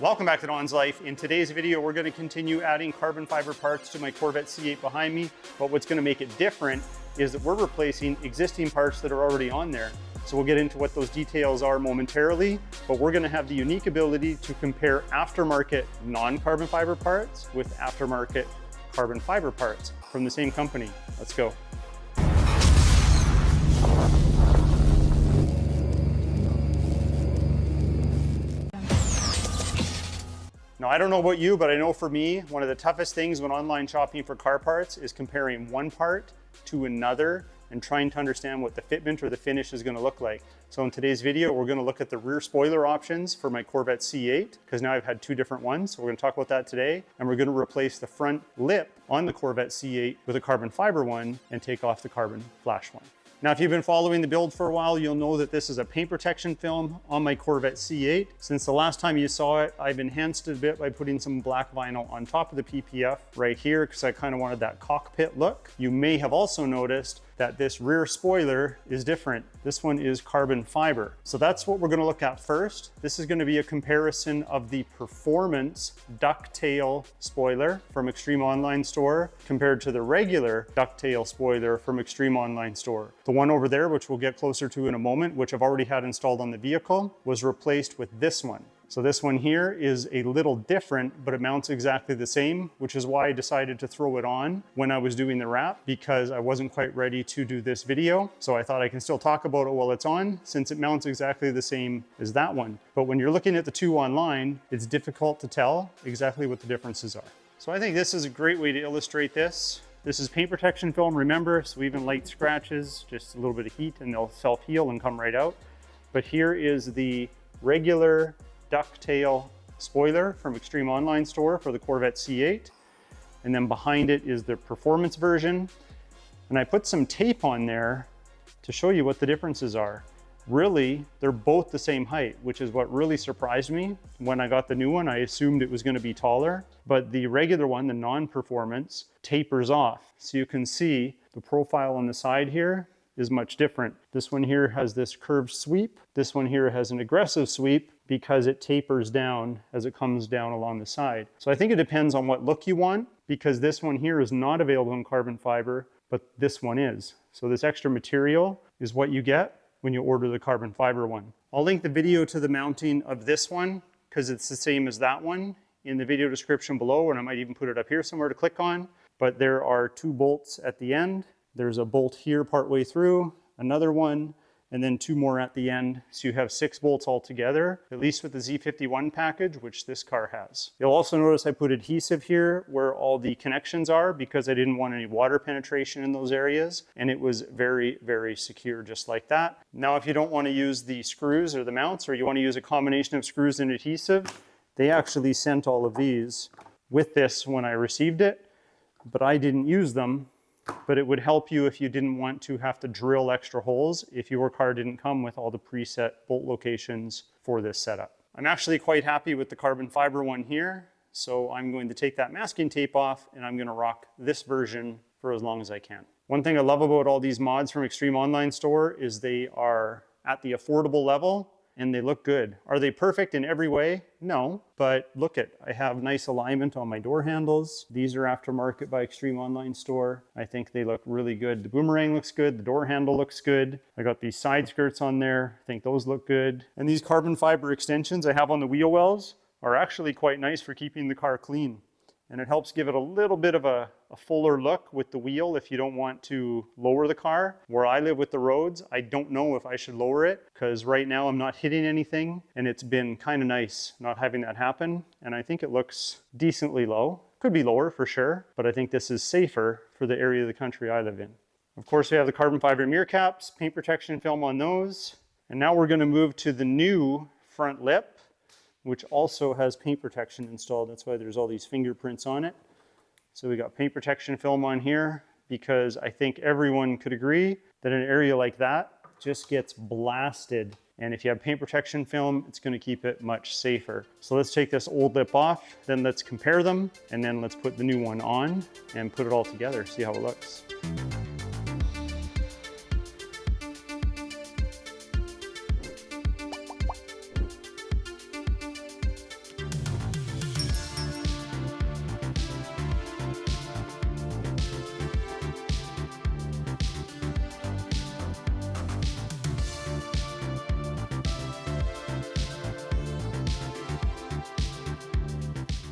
Welcome back to Don's Life. In today's video, we're going to continue adding carbon fiber parts to my Corvette C8 behind me, but what's going to make it different is that we're replacing existing parts that are already on there. So we'll get into what those details are momentarily, but we're going to have the unique ability to compare aftermarket non-carbon fiber parts with aftermarket carbon fiber parts from the same company. Let's go. Now, I don't know about you, but I know for me, one of the toughest things when online shopping for car parts is comparing one part to another and trying to understand what the fitment or the finish is going to look like. So in today's video, we're going to look at the rear spoiler options for my Corvette C8, because now I've had two different ones. So we're going to talk about that today. And we're going to replace the front lip on the Corvette C8 with a carbon fiber one and take off the carbon flash one. Now, if you've been following the build for a while, you'll know that this is a paint protection film on my Corvette C8. Since the last time you saw it, I've enhanced it a bit by putting some black vinyl on top of the PPF right here, because I kind of wanted that cockpit look. You may have also noticed that this rear spoiler is different. This one is carbon fiber. So that's what we're going to look at first. This is going to be a comparison of the performance Ducktail spoiler from Extreme Online Store compared to the regular Ducktail spoiler from Extreme Online Store. The one over there, which we'll get closer to in a moment, which I've already had installed on the vehicle, was replaced with this one. So this one here is a little different, but it mounts exactly the same, which is why I decided to throw it on when I was doing the wrap, because I wasn't quite ready to do this video. So I thought I can still talk about it while it's on, since it mounts exactly the same as that one. But when you're looking at the two online, it's difficult to tell exactly what the differences are. So I think this is a great way to illustrate this. This is paint protection film, remember, so even light scratches, just a little bit of heat and they'll self-heal and come right out. But here is the regular Ducktail spoiler from Extreme Online Store for the Corvette C8. And then behind it is the performance version. And I put some tape on there to show you what the differences are. Really, they're both the same height, which is what really surprised me. When I got the new one, I assumed it was going to be taller, but the regular one, the non-performance, tapers off. So you can see the profile on the side here is much different. This one here has this curved sweep. This one here has an aggressive sweep because it tapers down as it comes down along the side. So I think it depends on what look you want, because this one here is not available in carbon fiber, but this one is. So this extra material is what you get when you order the carbon fiber one. I'll link the video to the mounting of this one, because it's the same as that one, in the video description below, and I might even put it up here somewhere to click on. But there are two bolts at the end. There's a bolt here partway through, another one, and then two more at the end. So you have 6 bolts altogether, at least with the Z51 package, which this car has. You'll also notice I put adhesive here where all the connections are, because I didn't want any water penetration in those areas. And it was very, very secure, just like that. Now, if you don't want to use the screws or the mounts, or you want to use a combination of screws and adhesive, they actually sent all of these with this when I received it, but I didn't use them. But it would help you if you didn't want to have to drill extra holes if your car didn't come with all the preset bolt locations for this setup. I'm actually quite happy with the carbon fiber one here. So I'm going to take that masking tape off and I'm going to rock this version for as long as I can. One thing I love about all these mods from Extreme Online Store is they are at the affordable level and they look good. Are they perfect in every way? No, but look at, I have nice alignment on my door handles. These are aftermarket by Extreme Online Store. I think they look really good. The boomerang looks good, the door handle looks good. I got these side skirts on there. I think those look good. And these carbon fiber extensions I have on the wheel wells are actually quite nice for keeping the car clean. And it helps give it a little bit of a fuller look with the wheel if you don't want to lower the car. Where I live with the roads, I don't know if I should lower it, because right now I'm not hitting anything, and it's been kind of nice not having that happen. And I think it looks decently low. Could be lower for sure, but I think this is safer for the area of the country I live in. Of course, we have the carbon fiber mirror caps, paint protection film on those. And now we're going to move to the new front lip, which also has paint protection installed. That's why there's all these fingerprints on it. So we got paint protection film on here, because I think everyone could agree that an area like that just gets blasted. And if you have paint protection film, it's going to keep it much safer. So let's take this old lip off, then let's compare them, and then let's put the new one on and put it all together, see how it looks.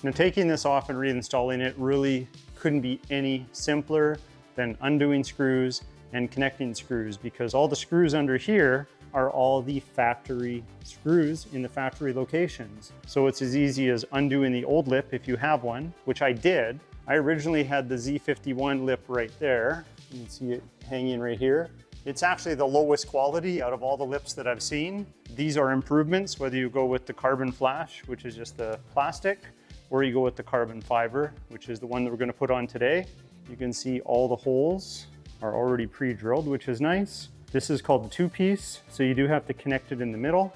Now taking this off and reinstalling it really couldn't be any simpler than undoing screws and connecting screws, because all the screws under here are all the factory screws in the factory locations. So it's as easy as undoing the old lip if you have one, which I did. I originally had the Z51 lip right there. You can see it hanging right here. It's actually the lowest quality out of all the lips that I've seen. These are improvements, whether you go with the carbon flash, which is just the plastic, or you go with the carbon fiber, which is the one that we're gonna put on today. You can see all the holes are already pre-drilled, which is nice. This is called the two-piece, so you do have to connect it in the middle.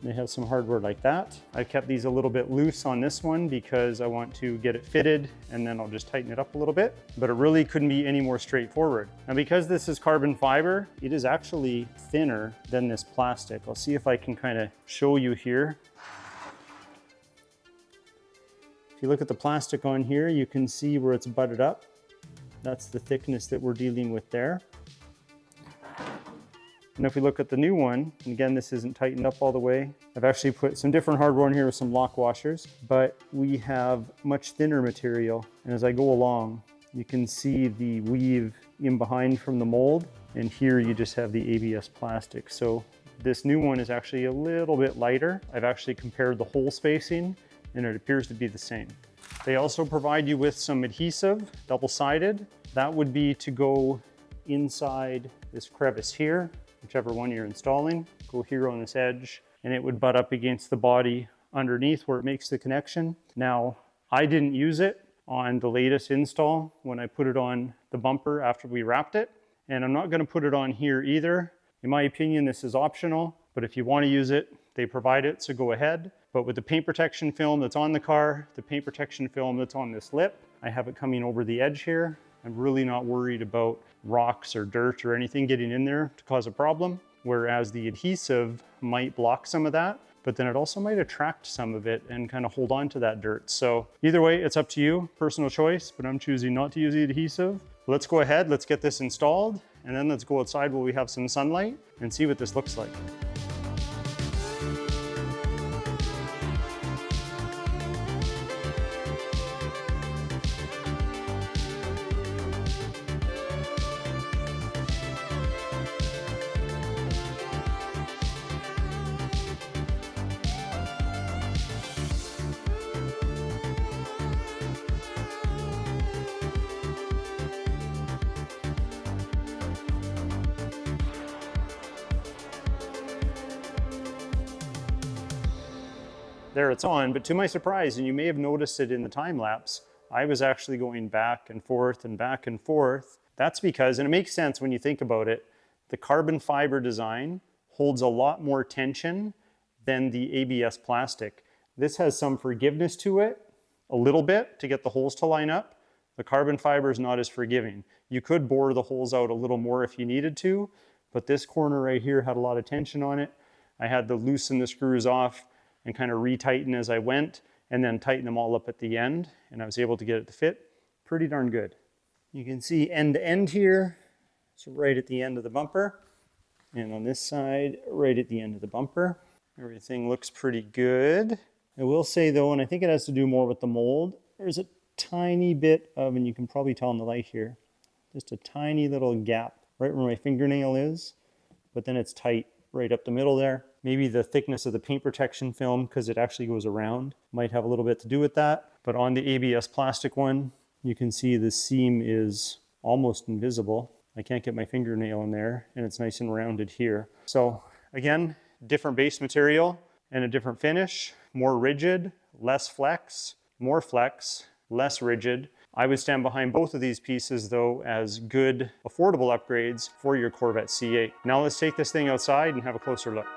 They have some hardware like that. I kept these a little bit loose on this one because I want to get it fitted, and then I'll just tighten it up a little bit, but it really couldn't be any more straightforward. Now, because this is carbon fiber, it is actually thinner than this plastic. I'll see if I can kind of show you here. If you look at the plastic on here, you can see where it's butted up. That's the thickness that we're dealing with there. And if we look at the new one, and again, this isn't tightened up all the way. I've actually put some different hardware in here with some lock washers, but we have much thinner material. And as I go along, you can see the weave in behind from the mold. And here you just have the ABS plastic. So this new one is actually a little bit lighter. I've actually compared the hole spacing, and it appears to be the same. They also provide you with some adhesive, double-sided. That would be to go inside this crevice here, whichever one you're installing. Go here on this edge, and it would butt up against the body underneath where it makes the connection. Now, I didn't use it on the latest install when I put it on the bumper after we wrapped it, and I'm not gonna put it on here either. In my opinion, this is optional, but if you wanna use it, they provide it, so go ahead. But with the paint protection film that's on the car, the paint protection film that's on this lip, I have it coming over the edge here. I'm really not worried about rocks or dirt or anything getting in there to cause a problem, whereas the adhesive might block some of that, but then it also might attract some of it and kind of hold on to that dirt. So either way, it's up to you, personal choice, but I'm choosing not to use the adhesive. Let's go ahead, let's get this installed, and then let's go outside while we have some sunlight and see what this looks like. There it's on, but to my surprise, and you may have noticed it in the time lapse, I was actually going back and forth and back and forth. That's because, and it makes sense when you think about it, the carbon fiber design holds a lot more tension than the ABS plastic. This has some forgiveness to it, a little bit, to get the holes to line up. The carbon fiber is not as forgiving. You could bore the holes out a little more if you needed to, but this corner right here had a lot of tension on it. I had to loosen the screws off and kind of retighten as I went, and then tighten them all up at the end, and I was able to get it to fit pretty darn good. You can see end to end here, so right at the end of the bumper, and on this side, right at the end of the bumper. Everything looks pretty good. I will say though, and I think it has to do more with the mold, there's a tiny bit of, and you can probably tell in the light here, just a tiny little gap right where my fingernail is, but then it's tight right up the middle there. Maybe the thickness of the paint protection film, because it actually goes around, might have a little bit to do with that. But on the ABS plastic one, you can see the seam is almost invisible. I can't get my fingernail in there, and it's nice and rounded here. So again, different base material and a different finish, more rigid, less flex, more flex, less rigid. I would stand behind both of these pieces though as good, affordable upgrades for your Corvette C8. Now let's take this thing outside and have a closer look.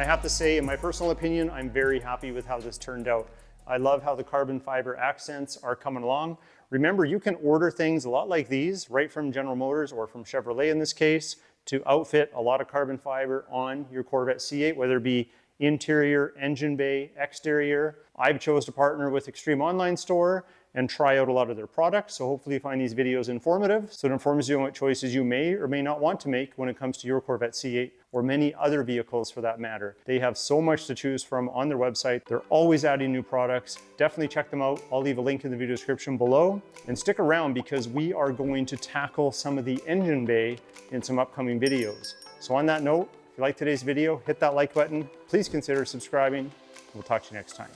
have to say, in my personal opinion, I'm very happy with how this turned out. I love how the carbon fiber accents are coming along. Remember, you can order things a lot like these right from General Motors or from Chevrolet in this case to outfit a lot of carbon fiber on your Corvette C8, whether it be interior, engine bay, exterior. I've chose to partner with Extreme Online Store and try out a lot of their products. So hopefully you find these videos informative. So it informs you on what choices you may or may not want to make when it comes to your Corvette C8 or many other vehicles for that matter. They have so much to choose from on their website. They're always adding new products. Definitely check them out. I'll leave a link in the video description below. And stick around because we are going to tackle some of the engine bay in some upcoming videos. So on that note, if you like today's video, hit that like button. Please consider subscribing. We'll talk to you next time.